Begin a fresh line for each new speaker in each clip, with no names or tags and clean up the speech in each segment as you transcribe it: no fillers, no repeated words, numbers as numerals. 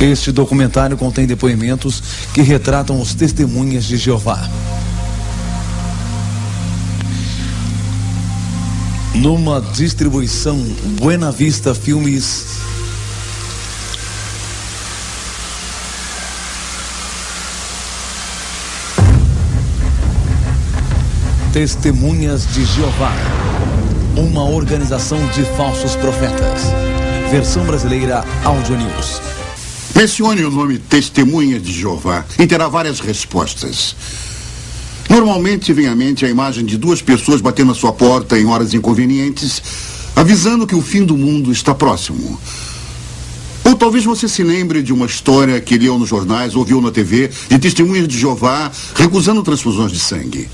Este documentário contém depoimentos que retratam os testemunhas de Jeová. Numa distribuição Buena Vista Filmes. Testemunhas de Jeová, uma organização de falsos profetas. Versão brasileira Audio News.
Mencione o nome Testemunhas de Jeová e terá várias respostas. Normalmente vem à mente a imagem de duas pessoas batendo à sua porta em horas inconvenientes, avisando que o fim do mundo está próximo. Ou talvez você se lembre de uma história que leu nos jornais ou viu na TV de testemunhas de Jeová recusando transfusões de sangue.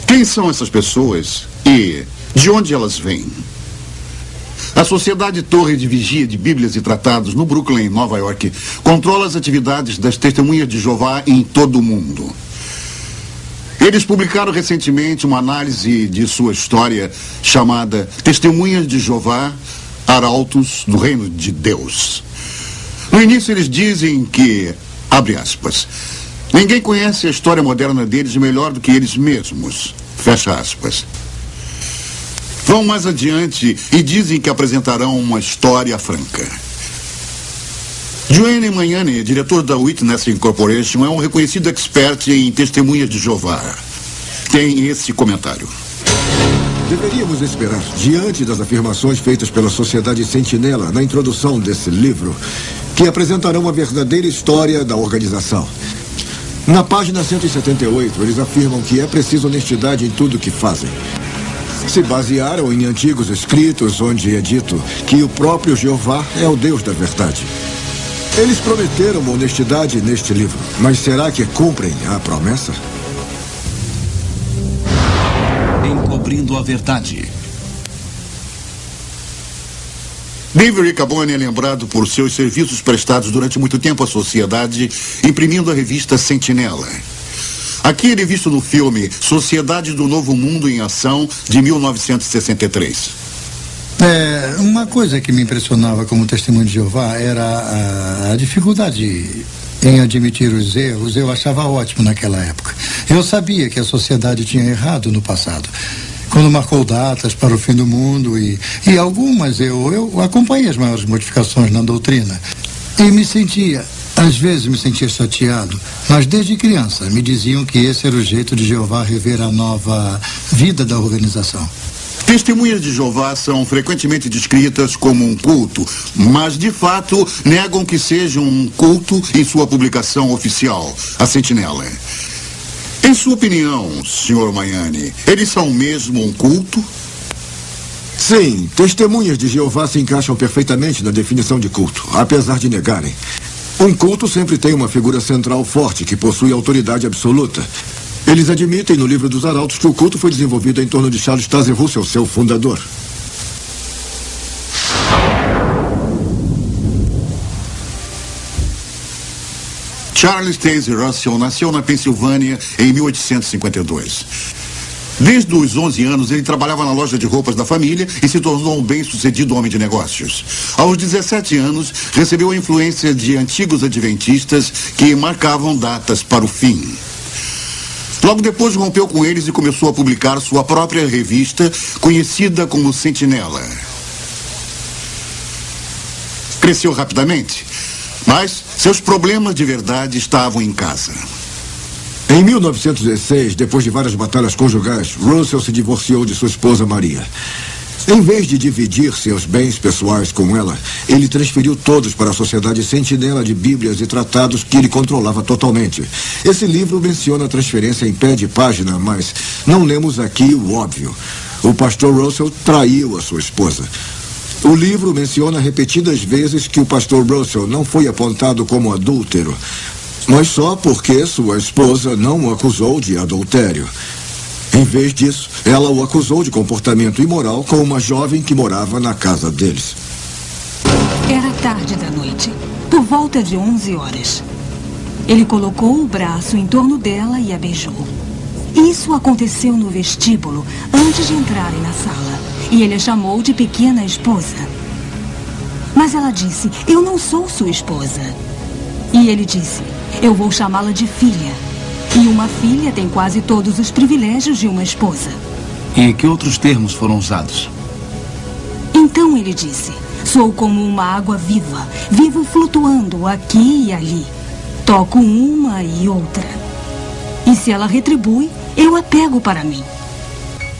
Quem são essas pessoas e de onde elas vêm? A Sociedade Torre de Vigia de Bíblias e Tratados no Brooklyn, Nova York, controla as atividades das testemunhas de Jeová em todo o mundo. Eles publicaram recentemente uma análise de sua história chamada Testemunhas de Jeová, Arautos do Reino de Deus. No início eles dizem que, abre aspas, ninguém conhece a história moderna deles melhor do que eles mesmos, fecha aspas. Vão mais adiante e dizem que apresentarão uma história franca. Joanne Magnani, diretor da Witness Incorporation, é um reconhecido expert em testemunhas de Jeová. Tem esse comentário.
Deveríamos esperar, diante das afirmações feitas pela Sociedade Sentinela na introdução desse livro, que apresentarão a verdadeira história da organização. Na página 178, eles afirmam que é preciso honestidade em tudo que fazem. Se basearam em antigos escritos onde é dito que o próprio Jeová é o Deus da verdade. Eles prometeram honestidade neste livro, mas será que cumprem a promessa?
Encobrindo a verdade.
David Riccaboni é lembrado por seus serviços prestados durante muito tempo à sociedade, imprimindo a revista Sentinela. Aqui ele é visto no filme Sociedade do Novo Mundo em Ação, de 1963.
Uma coisa que me impressionava como testemunho de Jeová era a dificuldade em admitir os erros. Eu achava ótimo naquela época. Eu sabia que a sociedade tinha errado no passado, quando marcou datas para o fim do mundo e algumas eu acompanhei as maiores modificações na doutrina e às vezes me sentia chateado, mas desde criança me diziam que esse era o jeito de Jeová rever a nova vida da organização.
Testemunhas de Jeová são frequentemente descritas como um culto, mas de fato negam que seja um culto em sua publicação oficial, a Sentinela. Em sua opinião, Sr. Magnani, eles são mesmo um culto?
Sim, testemunhas de Jeová se encaixam perfeitamente na definição de culto, apesar de negarem. Um culto sempre tem uma figura central forte que possui autoridade absoluta. Eles admitem no livro dos Arautos que o culto foi desenvolvido em torno de Charles Taze Russell, seu fundador.
Charles Taze Russell nasceu na Pensilvânia em 1852. Desde os 11 anos, ele trabalhava na loja de roupas da família e se tornou um bem-sucedido homem de negócios. Aos 17 anos, recebeu a influência de antigos adventistas que marcavam datas para o fim. Logo depois, rompeu com eles e começou a publicar sua própria revista, conhecida como Sentinela. Cresceu rapidamente, mas seus problemas de verdade estavam em casa.
Em 1916, depois de várias batalhas conjugais, Russell se divorciou de sua esposa Maria. Em vez de dividir seus bens pessoais com ela, ele transferiu todos para a Sociedade Sentinela de Bíblias e Tratados, que ele controlava totalmente. Esse livro menciona a transferência em pé de página, mas não lemos aqui o óbvio. O pastor Russell traiu a sua esposa. O livro menciona repetidas vezes que o pastor Russell não foi apontado como adúltero, mas só porque sua esposa não o acusou de adultério. Em vez disso, ela o acusou de comportamento imoral com uma jovem que morava na casa deles.
Era tarde da noite, por volta de 11 horas. Ele colocou o braço em torno dela e a beijou. Isso aconteceu no vestíbulo, antes de entrarem na sala, e ele a chamou de pequena esposa. Mas ela disse: "Eu não sou sua esposa." E ele disse: eu vou chamá-la de filha. E uma filha tem quase todos os privilégios de uma esposa.
E que outros termos foram usados?
Então ele disse: sou como uma água viva, vivo flutuando aqui e ali. Toco uma e outra. E se ela retribui, eu a pego para mim.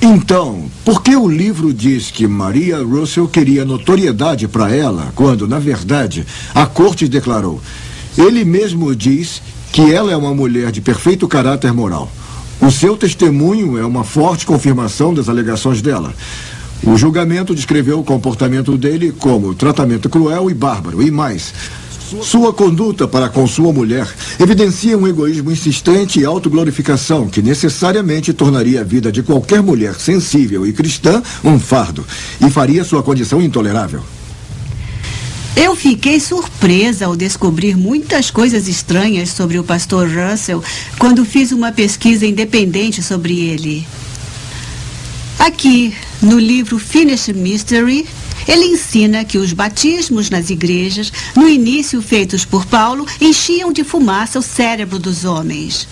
Então, por que o livro diz que Maria Russell queria notoriedade para ela, quando, na verdade, a corte declarou? Ele mesmo diz que ela é uma mulher de perfeito caráter moral. O seu testemunho é uma forte confirmação das alegações dela. O julgamento descreveu o comportamento dele como tratamento cruel e bárbaro, e mais. Sua conduta para com sua mulher evidencia um egoísmo insistente e autoglorificação que necessariamente tornaria a vida de qualquer mulher sensível e cristã um fardo e faria sua condição intolerável.
Eu fiquei surpresa ao descobrir muitas coisas estranhas sobre o pastor Russell quando fiz uma pesquisa independente sobre ele. Aqui, no livro Finished Mystery, ele ensina que os batismos nas igrejas, no início feitos por Paulo, enchiam de fumaça o cérebro dos homens.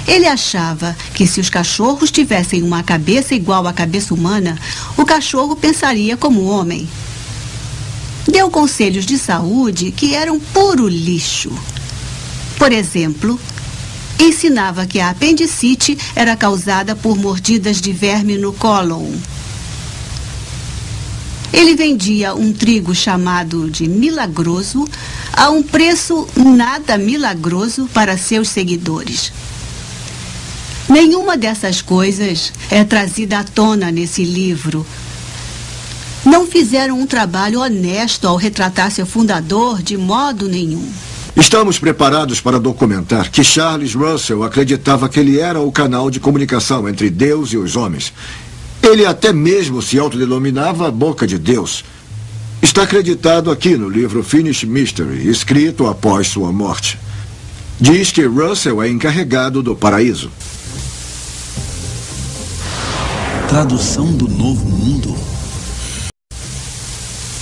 Ele achava que se os cachorros tivessem uma cabeça igual à cabeça humana, o cachorro pensaria como homem. Deu conselhos de saúde que eram puro lixo. Por exemplo, ensinava que a apendicite era causada por mordidas de verme no cólon. Ele vendia um trigo chamado de milagroso a um preço nada milagroso para seus seguidores. Nenhuma dessas coisas é trazida à tona nesse livro. Não fizeram um trabalho honesto ao retratar seu fundador de modo nenhum.
Estamos preparados para documentar que Charles Russell acreditava que ele era o canal de comunicação entre Deus e os homens. Ele até mesmo se autodenominava a boca de Deus. Está acreditado aqui no livro Finished Mystery, escrito após sua morte. Diz que Russell é encarregado do paraíso.
Tradução do Novo Mundo.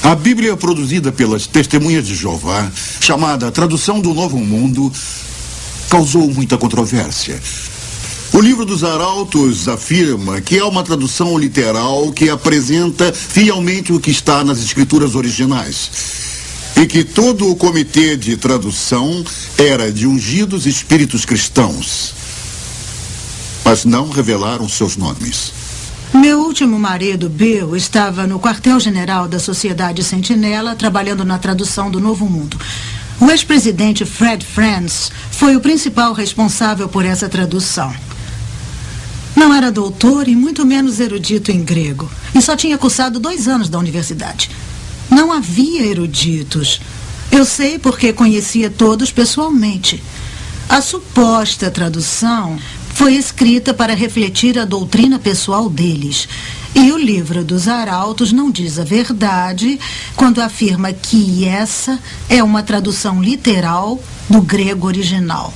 A Bíblia produzida pelas Testemunhas de Jeová, chamada Tradução do Novo Mundo, causou muita controvérsia. O livro dos Arautos afirma que é uma tradução literal que apresenta fielmente o que está nas escrituras originais e que todo o comitê de tradução era de ungidos espíritos cristãos, mas não revelaram seus nomes.
Meu último marido, Bill, estava no quartel-general da Sociedade Sentinela trabalhando na tradução do Novo Mundo. O ex-presidente Fred Franz foi o principal responsável por essa tradução. Não era doutor e muito menos erudito em grego. E só tinha cursado 2 anos da universidade. Não havia eruditos. Eu sei porque conhecia todos pessoalmente. A suposta tradução foi escrita para refletir a doutrina pessoal deles. E o livro dos Arautos não diz a verdade quando afirma que essa é uma tradução literal do grego original.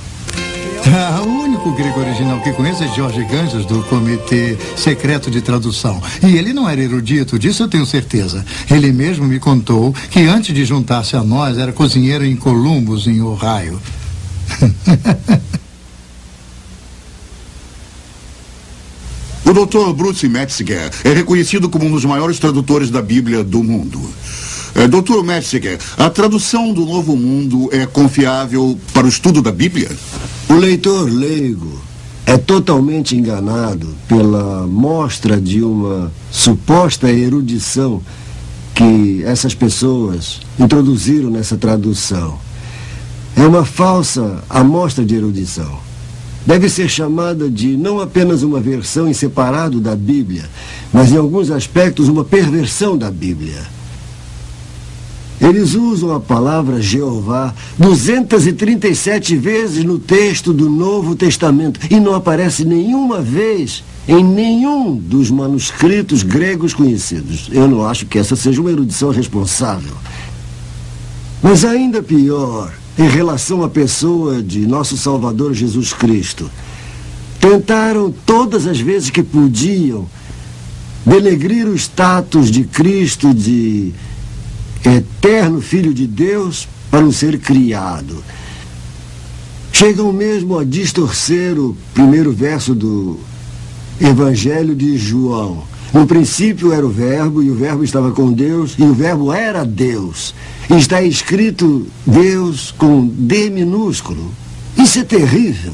O único grego original que conheço é Jorge Ganges, do Comitê Secreto de Tradução. E ele não era erudito, disso eu tenho certeza. Ele mesmo me contou que antes de juntar-se a nós era cozinheiro em Columbus, em Ohio.
O Dr. Bruce Metzger é reconhecido como um dos maiores tradutores da Bíblia do mundo. Dr. Metzger, a tradução do Novo Mundo é confiável para o estudo da Bíblia?
O leitor leigo é totalmente enganado pela mostra de uma suposta erudição que essas pessoas introduziram nessa tradução. É uma falsa amostra de erudição. Deve ser chamada de não apenas uma versão em separado da Bíblia, mas em alguns aspectos uma perversão da Bíblia. Eles usam a palavra Jeová 237 vezes no texto do Novo Testamento e não aparece nenhuma vez em nenhum dos manuscritos gregos conhecidos. Eu não acho que essa seja uma erudição responsável. Mas ainda pior, em relação à pessoa de nosso Salvador Jesus Cristo, tentaram todas as vezes que podiam denegrir o status de Cristo de eterno Filho de Deus para um ser criado. Chegam mesmo a distorcer o primeiro verso do Evangelho de João. No princípio era o Verbo, e o Verbo estava com Deus, e o Verbo era Deus. E está escrito Deus com D minúsculo. Isso é terrível.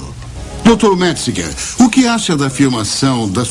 Dr. Metziger, o que acha da afirmação da